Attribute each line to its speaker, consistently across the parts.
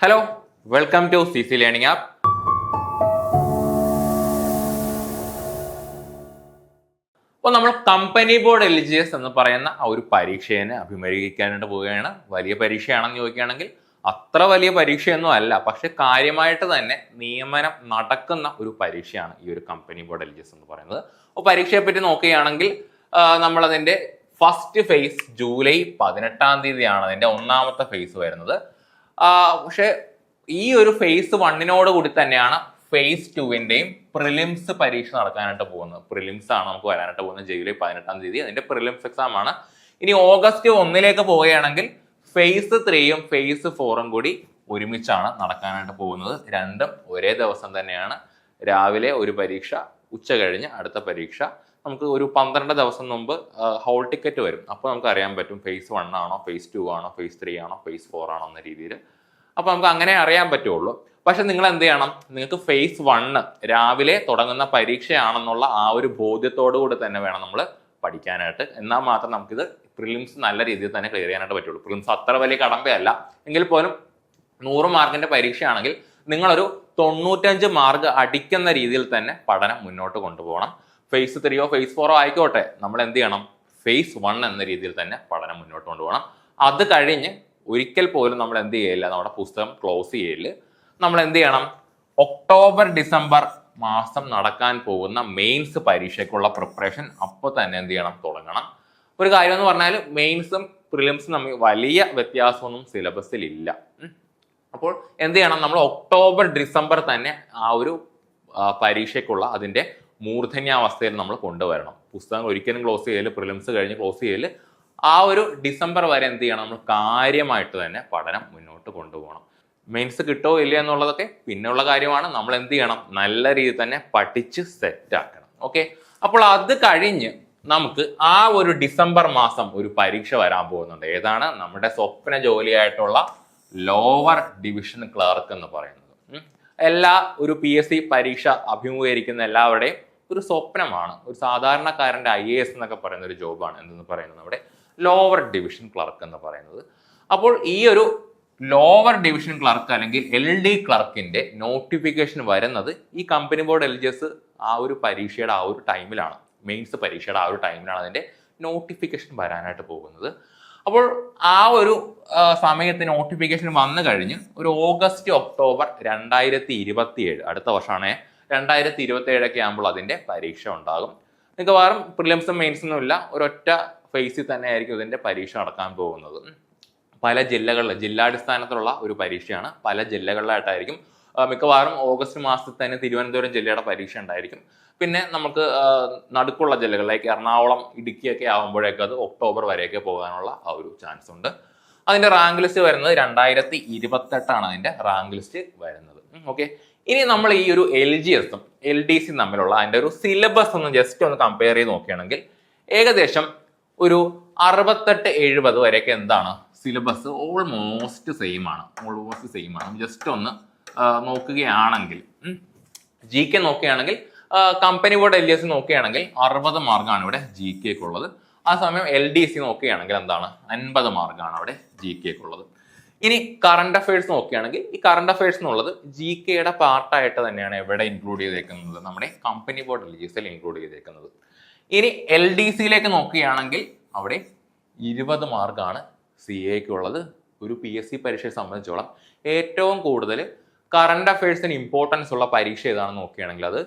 Speaker 1: Hello, welcome to CC learning app. അപ്പോൾ നമ്മൾ company board LGS എന്ന് പറയുന്ന ആ ഒരു പരീക്ഷയെ അഭിമുഖീകരിക്കാനായിട്ട് പോവുകയാണ്. വലിയ പരീക്ഷയാണെന്ന് ചോദിക്കുകയാണെങ്കിൽ അത്ര വലിയ പരീക്ഷയൊന്നും അല്ല, പക്ഷെ കാര്യമായിട്ട് തന്നെ നിയമനം നടക്കുന്ന ഒരു പരീക്ഷയാണ് ഈ ഒരു കമ്പനി ബോർഡ് LGS എന്ന് പറയുന്നത്. അപ്പോൾ പരീക്ഷയെ പറ്റി നോക്കുകയാണെങ്കിൽ നമ്മളതിൻ്റെ ഫസ്റ്റ് ഫേസ് ജൂലൈ 18-ാം തീയതിയാണ് അതിൻ്റെ ഒന്നാമത്തെ ഫേസ് വരുന്നത്. പക്ഷെ ഈ ഒരു ഫേസ് 1 കൂടി തന്നെയാണ് ഫേസ് 2-ന്റെയും പ്രിലിംസ് പരീക്ഷ നടക്കാനായിട്ട് പോകുന്നത്. പ്രിലിംസ് ആണ് നമുക്ക് വരാനായിട്ട് പോകുന്നത് ജൂലൈ 18-ാം തീയതി. അതിന്റെ പ്രിലിംസ് എക്സാം ആണ്. ഇനി ഓഗസ്റ്റ് 1 പോവുകയാണെങ്കിൽ ഫേസ് 3-യും ഫേസ് 4-ഉം കൂടി ഒരുമിച്ചാണ് നടക്കാനായിട്ട് പോകുന്നത്. രണ്ടും ഒരേ ദിവസം തന്നെയാണ്. രാവിലെ ഒരു പരീക്ഷ, ഉച്ച കഴിഞ്ഞ് അടുത്ത പരീക്ഷ. നമുക്ക് ഒരു 12 ദിവസം മുമ്പ് ഹോൾ ടിക്കറ്റ് വരും. അപ്പോൾ നമുക്ക് അറിയാൻ പറ്റും ഫേസ് 1 ആണോ, ഫേസ് 2 ആണോ, ഫേസ് 3 ആണോ, ഫേസ് 4 ആണോ എന്ന രീതിയിൽ. അപ്പോൾ നമുക്ക് അങ്ങനെ അറിയാൻ പറ്റുള്ളൂ. പക്ഷെ നിങ്ങൾ എന്ത് ചെയ്യണം, നിങ്ങൾക്ക് ഫേസ് 1 രാവിലെ തുടങ്ങുന്ന പരീക്ഷയാണെന്നുള്ള ആ ഒരു ബോധ്യത്തോടു കൂടി തന്നെ വേണം നമ്മൾ പഠിക്കാനായിട്ട്. എന്നാൽ മാത്രം നമുക്കിത് പ്രിലിംസ് നല്ല രീതിയിൽ തന്നെ ക്ലിയർ ചെയ്യാനായിട്ട് പറ്റുള്ളൂ. പ്രിലിംസ് അത്ര വലിയ കടമ്പയല്ല, എങ്കിൽ പോലും 100 മാർക്കിന്റെ പരീക്ഷയാണെങ്കിൽ നിങ്ങളൊരു 95 മാർക്ക് അടിക്കുന്ന രീതിയിൽ തന്നെ പഠനം മുന്നോട്ട് കൊണ്ടുപോകണം. ഫേസ് 3-യോ ഫേസ് 4-ഓ ആയിക്കോട്ടെ, നമ്മൾ എന്ത് ചെയ്യണം, ഫേസ് 1 എന്ന രീതിയിൽ തന്നെ പഠനം മുന്നോട്ട് കൊണ്ടുപോകണം. അത് കഴിഞ്ഞ് ഒരിക്കൽ പോലും നമ്മൾ എന്ത് ചെയ്യില്ല, നമ്മുടെ പുസ്തകം ക്ലോസ് ചെയ്യില്ല. നമ്മൾ എന്ത് ചെയ്യണം, ഒക്ടോബർ ഡിസംബർ മാസം നടക്കാൻ പോകുന്ന മെയിൻസ് പരീക്ഷയ്ക്കുള്ള പ്രിപ്പറേഷൻ അപ്പോൾ തന്നെ എന്ത് ചെയ്യണം, തുടങ്ങണം. ഒരു കാര്യം എന്ന് പറഞ്ഞാൽ മെയിൻസും പ്രിലിംസും തമ്മിൽ വലിയ വ്യത്യാസമൊന്നും സിലബസിൽ ഇല്ല. അപ്പോൾ എന്ത് ചെയ്യണം, നമ്മൾ ഒക്ടോബർ ഡിസംബർ തന്നെ ആ ഒരു പരീക്ഷയ്ക്കുള്ള അതിൻ്റെ മൂർധന്യാവസ്ഥയിൽ നമ്മൾ കൊണ്ടുവരണം. പുസ്തകം ഒരിക്കലും ക്ലോസ് ചെയ്യല്, പ്രിലിംസ് കഴിഞ്ഞ് ക്ലോസ് ചെയ്യല്. ആ ഒരു ഡിസംബർ വരെ എന്ത് ചെയ്യണം, നമ്മൾ കാര്യമായിട്ട് തന്നെ പഠനം മുന്നോട്ട് കൊണ്ടുപോകണം. മെയിൻസ് കിട്ടോ ഇല്ല എന്നുള്ളതൊക്കെ പിന്നെയുള്ള കാര്യമാണ്. നമ്മൾ എന്ത് ചെയ്യണം, നല്ല രീതിയിൽ തന്നെ പഠിച്ച് സെറ്റ് ആക്കണം. ഓക്കെ, അപ്പോൾ അത് കഴിഞ്ഞ് നമുക്ക് ആ ഒരു ഡിസംബർ മാസം ഒരു പരീക്ഷ വരാൻ പോകുന്നുണ്ട്. ഏതാണ്, നമ്മുടെ സ്വപ്ന ജോലിയായിട്ടുള്ള ലോവർ ഡിവിഷൻ ക്ലർക്ക് എന്ന് പറയുന്നത്. എല്ലാ ഒരു PSC പരീക്ഷ അഭിമുഖീകരിക്കുന്ന എല്ലാവരുടെയും ഒരു സ്വപ്നമാണ്. ഒരു സാധാരണക്കാരൻ്റെ IAS എന്നൊക്കെ പറയുന്ന ഒരു ജോബാണ് എന്തെന്ന് പറയുന്നത് നമ്മുടെ ലോവർ ഡിവിഷൻ ക്ലർക്ക് എന്ന് പറയുന്നത്. അപ്പോൾ ഈ ഒരു ലോവർ ഡിവിഷൻ ക്ലർക്ക് അല്ലെങ്കിൽ LD ക്ലർക്കിന്റെ നോട്ടിഫിക്കേഷൻ വരുന്നത് ഈ കമ്പനി ബോർഡ് LGS ആ ഒരു പരീക്ഷയുടെ ആ ഒരു ടൈമിലാണ്, മെയിൻസ് പരീക്ഷയുടെ ആ ഒരു ടൈമിലാണ് അതിന്റെ നോട്ടിഫിക്കേഷൻ വരാനായിട്ട് പോകുന്നത്. അപ്പോൾ ആ ഒരു സമയത്ത് നോട്ടിഫിക്കേഷൻ വന്നു കഴിഞ്ഞ് ഒരു ഓഗസ്റ്റ് ഒക്ടോബർ 2027 അടുത്ത വർഷമാണ് 2027 ആകുമ്പോൾ അതിന്റെ പരീക്ഷ ഉണ്ടാകും. മിക്കവാറും പ്രിലിംസും മെയിൻസൊന്നും ഇല്ല, ഒരൊറ്റ ഫേസിൽ തന്നെ ആയിരിക്കും ഇതിന്റെ പരീക്ഷ നടക്കാൻ പോകുന്നത്. പല ജില്ലകളിൽ ജില്ലാടിസ്ഥാനത്തിലുള്ള ഒരു പരീക്ഷയാണ്. പല ജില്ലകളിലായിട്ടായിരിക്കും. മിക്കവാറും ഓഗസ്റ്റ് മാസത്തിൽ തന്നെ തിരുവനന്തപുരം ജില്ലയുടെ പരീക്ഷ ഉണ്ടായിരിക്കും. പിന്നെ നമുക്ക് നടുക്കുള്ള ജില്ലകളിലേക്ക് എറണാകുളം, ഇടുക്കിയൊക്കെ ആകുമ്പോഴേക്കും അത് ഒക്ടോബർ വരെയൊക്കെ പോകാനുള്ള ആ ഒരു ചാൻസ് ഉണ്ട്. അതിന്റെ റാങ്ക് ലിസ്റ്റ് വരുന്നത് 2028 അതിന്റെ റാങ്ക് ലിസ്റ്റ് വരുന്നത്. ഓക്കെ, ഇനി നമ്മൾ ഈ ഒരു LGSഉം LDCയും തമ്മിലുള്ള അതിന്റെ ഒരു സിലബസ് ഒന്ന് ജസ്റ്റ് ഒന്ന് കമ്പയർ ചെയ്ത് നോക്കുകയാണെങ്കിൽ ഏകദേശം ഒരു 68-70 വരെയൊക്കെ എന്താണ് സിലബസ് ഓൾമോസ്റ്റ് സെയിം ആണ്. ജസ്റ്റ് ഒന്ന് നോക്കുകയാണെങ്കിൽ GK നോക്കുകയാണെങ്കിൽ കമ്പനി ബോർഡ് LGS നോക്കുകയാണെങ്കിൽ 60 മാർക്കാണ് ഇവിടെ GKക്ക് ഉള്ളത്. ആ സമയം LDC നോക്കുകയാണെങ്കിൽ എന്താണ് 50 മാർക്കാണ് അവിടെ GKക്ക് ഉള്ളത്. ഇനി കറണ്ട് അഫയേഴ്സ് നോക്കുകയാണെങ്കിൽ ഈ കറണ്ട് അഫയേഴ്സ് എന്നുള്ളത് GKയുടെ പാർട്ടായിട്ട് തന്നെയാണ് എവിടെ ഇൻക്ലൂഡ് ചെയ്തേക്കുന്നത്, നമ്മുടെ കമ്പനി ബോർഡ് LGSൽ ഇൻക്ലൂഡ് ചെയ്തേക്കുന്നത്. ഇനി LDCയിലേക്ക് നോക്കുകയാണെങ്കിൽ അവിടെ 20 മാർക്കാണ് CAക്ക് ഉള്ളത്. ഒരു PSC പരീക്ഷയെ സംബന്ധിച്ചോളം ഏറ്റവും കൂടുതൽ കറണ്ട് അഫയേഴ്സിന് ഇമ്പോർട്ടൻസ് ഉള്ള പരീക്ഷ ഏതാണെന്ന് നോക്കുകയാണെങ്കിൽ അത്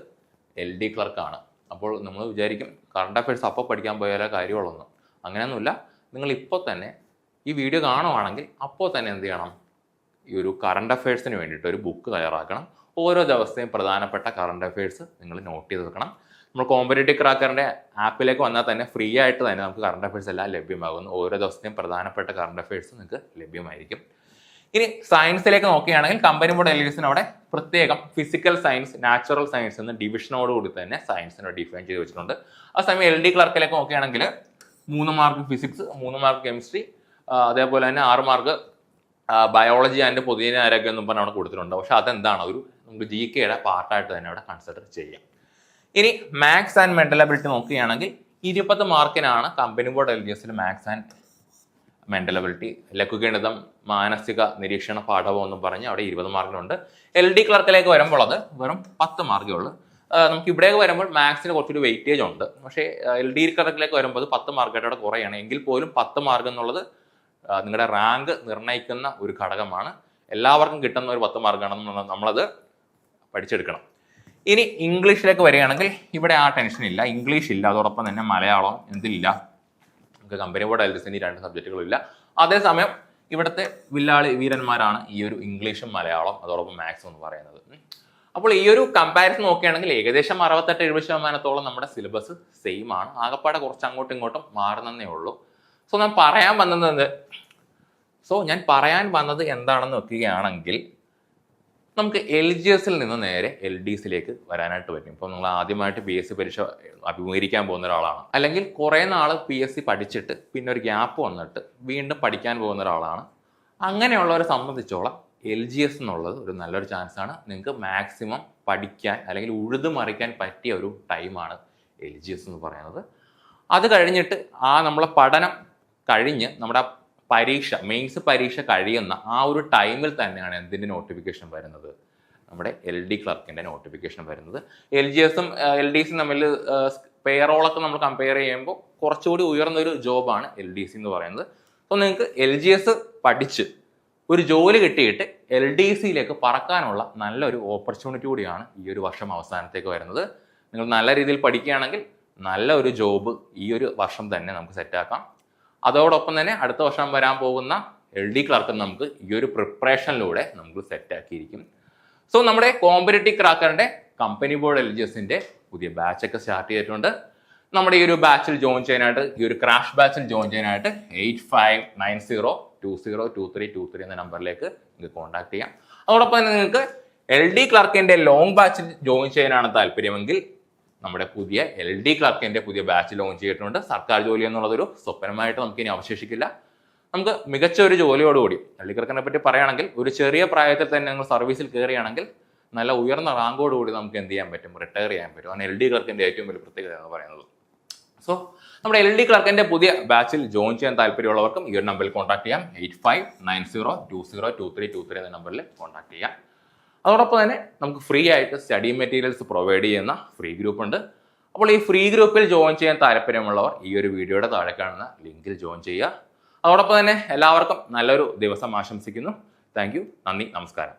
Speaker 1: LD ക്ലർക്കാണ്. അപ്പോൾ നമ്മൾ വിചാരിക്കും കറണ്ട് അഫയേഴ്സ് അപ്പോൾ പഠിക്കാൻ പോയാലേ കാര്യമുള്ളൂ. അങ്ങനെയൊന്നുമില്ല. നിങ്ങൾ ഇപ്പോൾ തന്നെ ഈ വീഡിയോ കാണുവാണെങ്കിൽ അപ്പോൾ തന്നെ എന്ത് ചെയ്യണം, ഈ ഒരു കറണ്ട് അഫയേഴ്സിന് വേണ്ടിയിട്ട് ഒരു ബുക്ക് തയ്യാറാക്കണം. ഓരോ ദിവസത്തെയും പ്രധാനപ്പെട്ട കറണ്ട് അഫയേഴ്സ് നിങ്ങൾ നോട്ട് ചെയ്ത് വെക്കണം. നമ്മൾ കോമ്പറ്റേറ്റീവ് ക്രാക്കറിൻ്റെ ആപ്പിലേക്ക് വന്നാൽ തന്നെ ഫ്രീ ആയിട്ട് തന്നെ നമുക്ക് കറണ്ട് അഫയേഴ്സ് എല്ലാം ലഭ്യമാകുന്നു. ഓരോ ദിവസത്തെയും പ്രധാനപ്പെട്ട കറണ്ട് അഫയേഴ്സ് നിങ്ങൾക്ക് ലഭ്യമായിരിക്കും. ഇനി സയൻസിലേക്ക് നോക്കുകയാണെങ്കിൽ കമ്പനി ബോർഡ് LGSന് അവിടെ പ്രത്യേകം ഫിസിക്കൽ സയൻസ്, നാച്ചുറൽ സയൻസ് എന്ന ഡിവിഷനോടുകൂടി തന്നെ സയൻസിനെ ഡിഫൈൻ ചെയ്ത് വെച്ചിട്ടുണ്ട്. ആ സമയം LD ക്ലർക്കിലേക്ക് നോക്കുകയാണെങ്കിൽ 3 മാർക്ക് ഫിസിക്സ്, 3 മാർക്ക് കെമിസ്ട്രി, അതേപോലെ തന്നെ 6 മാർക്ക് ബയോളജി ആൻഡ് പൊതുജന ആരോഗ്യം എന്നും പറഞ്ഞ് അവിടെ കൊടുത്തിട്ടുണ്ട്. പക്ഷെ അതെന്താണ് ഒരു നമുക്ക് GKയുടെ പാർട്ടായിട്ട് തന്നെ അവിടെ കൺസിഡർ ചെയ്യാം. ഇനി മാത്സ് ആൻഡ് മെന്റൽ അബിലിറ്റി നോക്കുകയാണെങ്കിൽ 20 മാർക്കിനാണ് കമ്പനി ബോർഡ് LGSൽ മെന്റൽ ലഘുഗണിതം, മാനസിക നിരീക്ഷണ പാഠവും എന്നും പറഞ്ഞ് അവിടെ 20 മാർക്കിനുണ്ട്. LD ക്ലർക്കിലേക്ക് വരുമ്പോൾ അത് വെറും 10 മാർക്കേ ഉള്ളൂ. നമുക്ക് ഇവിടേക്ക് വരുമ്പോൾ മാത്സിന് കുറച്ചൊരു വെയിറ്റേജ് ഉണ്ട്. പക്ഷേ LD ക്ലർക്കിലേക്ക് വരുമ്പോൾ 10 മാർക്കായിട്ട് അവിടെ കുറയാണ്. എങ്കിൽ പോലും 10 മാർക്ക് എന്നുള്ളത് നിങ്ങളുടെ റാങ്ക് നിർണ്ണയിക്കുന്ന ഒരു ഘടകമാണ്. എല്ലാവർക്കും കിട്ടുന്ന ഒരു 10 മാർക്കാണെന്ന് നമ്മളത് പഠിച്ചെടുക്കണം. ഇനി ഇംഗ്ലീഷിലേക്ക് വരികയാണെങ്കിൽ ഇവിടെ ആ ടെൻഷൻ ഇല്ല. ഇംഗ്ലീഷ് ഇല്ല, അതോടൊപ്പം തന്നെ മലയാളം എന്തില്ല, നമുക്ക് കമ്പനി ബോർഡ് LGS ഈ 2 സബ്ജക്റ്റുകളും ഇല്ല. അതേസമയം ഇവിടുത്തെ വില്ലാളി വീരന്മാരാണ് ഈ ഒരു ഇംഗ്ലീഷും മലയാളം അതോടൊപ്പം മാത്സും എന്ന് പറയുന്നത്. അപ്പോൾ ഈ ഒരു കമ്പാരിസൺ നോക്കുകയാണെങ്കിൽ ഏകദേശം 68-70% നമ്മുടെ സിലബസ് സെയിം ആണ്. ആകപ്പാടെ കുറച്ച് അങ്ങോട്ടും ഇങ്ങോട്ടും മാറുന്നതേ ഉള്ളൂ. ഞാൻ പറയാൻ വന്നത് എന്താണെന്ന് വെക്കുകയാണെങ്കിൽ നമുക്ക് LGSൽ നിന്ന് നേരെ LDSിലേക്ക് വരാനായിട്ട് പറ്റും. ഇപ്പോൾ നിങ്ങൾ ആദ്യമായിട്ട് PSC പരീക്ഷ അഭിമുഖീകരിക്കാൻ പോകുന്ന ഒരാളാണ്, അല്ലെങ്കിൽ കുറേ നാൾ PSC പഠിച്ചിട്ട് പിന്നെ ഒരു ഗ്യാപ്പ് വന്നിട്ട് വീണ്ടും പഠിക്കാൻ പോകുന്ന ഒരാളാണ്. അങ്ങനെയുള്ളവരെ സംബന്ധിച്ചോളം LGS എന്നുള്ളത് ഒരു നല്ലൊരു ചാൻസാണ്. നിങ്ങൾക്ക് മാക്സിമം പഠിക്കാൻ അല്ലെങ്കിൽ ഉഴുതുമറിക്കാൻ പറ്റിയ ഒരു ടൈമാണ് LGS എന്ന് പറയുന്നത്. അത് കഴിഞ്ഞിട്ട് നമ്മളെ പഠനം കഴിഞ്ഞ് നമ്മുടെ പരീക്ഷ, മെയിൻസ് പരീക്ഷ കഴിയുന്ന ആ ഒരു ടൈമിൽ തന്നെയാണ് എന്തിൻ്റെ നോട്ടിഫിക്കേഷൻ വരുന്നത്, നമ്മുടെ LD ക്ലർക്കിൻ്റെ നോട്ടിഫിക്കേഷൻ വരുന്നത്. LGSും LDSും തമ്മിൽ പേറോളൊക്കെ നമ്മൾ കമ്പയർ ചെയ്യുമ്പോൾ കുറച്ചുകൂടി ഉയർന്നൊരു ജോബാണ് LDC എന്ന് പറയുന്നത്. അപ്പോൾ നിങ്ങൾക്ക് LGS പഠിച്ച് ഒരു ജോലി കിട്ടിയിട്ട് LDCയിലേക്ക് പറക്കാനുള്ള നല്ലൊരു ഓപ്പർച്യൂണിറ്റി കൂടിയാണ് ഈ ഒരു വർഷം അവസാനത്തേക്ക് വരുന്നത്. നിങ്ങൾ നല്ല രീതിയിൽ പഠിക്കുകയാണെങ്കിൽ നല്ല ഒരു ജോബ് ഈ ഒരു വർഷം തന്നെ നമുക്ക് സെറ്റാക്കാം. അതോടൊപ്പം തന്നെ അടുത്ത വർഷം വരാൻ പോകുന്ന LD ക്ലർക്ക് നമുക്ക് ഈ ഒരു പ്രിപ്പറേഷനിലൂടെ നമുക്ക് സെറ്റാക്കിയിരിക്കും. നമ്മുടെ കോമ്പറ്റേറ്റീവ് ക്രാക്കറിന്റെ കമ്പനി ബോർഡ് LGSന്റെ പുതിയ ബാച്ചൊക്കെ സ്റ്റാർട്ട് ചെയ്തിട്ടുണ്ട്. നമ്മുടെ ഈ ഒരു ബാച്ചിൽ ജോയിൻ ചെയ്യാനായിട്ട്, ഈ ഒരു ക്രാഷ് ബാച്ചിൽ ജോയിൻ ചെയ്യാനായിട്ട് 8590202323 എന്ന നമ്പറിലേക്ക് നിങ്ങൾക്ക് കോൺടാക്ട് ചെയ്യാം. അതോടൊപ്പം തന്നെ നിങ്ങൾക്ക് LD ക്ലർക്കിന്റെ ലോങ് ബാച്ചിൽ ജോയിൻ ചെയ്യാനാണ് താല്പര്യമെങ്കിൽ നമ്മുടെ പുതിയ LD ക്ലർക്കിന്റെ പുതിയ ബാച്ച് ലോഞ്ച് ചെയ്തിട്ടുണ്ട്. സർക്കാർ ജോലി എന്നുള്ളതൊരു സ്വപ്നമായിട്ട് നമുക്ക് ഇനി അവശേഷിക്കില്ല. നമുക്ക് മികച്ച ഒരു ജോലിയോടുകൂടി LD ക്ലർക്കിനെ പറ്റി പറയുകയാണെങ്കിൽ ഒരു ചെറിയ പ്രായത്തിൽ തന്നെ നിങ്ങൾ സർവീസിൽ കയറുകയാണെങ്കിൽ നല്ല ഉയർന്ന റാങ്കോടുകൂടി നമുക്ക് എന്ത് ചെയ്യാൻ പറ്റും, റിട്ടയർ ചെയ്യാൻ പറ്റും. അതാണ് LD ക്ലർക്കിന്റെ ഏറ്റവും വലിയ പ്രത്യേകത എന്ന് പറയുന്നത്. നമ്മുടെ LD ക്ലർക്കിന്റെ പുതിയ ബാച്ചിൽ ജോയിൻ ചെയ്യാൻ താല്പര്യമുള്ളവർക്കും ഈ ഒരു നമ്പറിൽ കോൺടാക്ട് ചെയ്യാം. 8590202323 എന്ന നമ്പറിൽ കോൺടാക്ട് ചെയ്യാം. അതോടൊപ്പം തന്നെ നമുക്ക് ഫ്രീ ആയിട്ട് സ്റ്റഡി മെറ്റീരിയൽസ് പ്രൊവൈഡ് ചെയ്യുന്ന ഫ്രീ ഗ്രൂപ്പ് ഉണ്ട്. അപ്പോൾ ഈ ഫ്രീ ഗ്രൂപ്പിൽ ജോയിൻ ചെയ്യാൻ താല്പര്യമുള്ളവർ ഈ ഒരു വീഡിയോയുടെ താഴെ കാണുന്ന ലിങ്കിൽ ജോയിൻ ചെയ്യുക. അതോടൊപ്പം തന്നെ എല്ലാവർക്കും നല്ലൊരു ദിവസം ആശംസിക്കുന്നു. താങ്ക് യു, നന്ദി, നമസ്കാരം.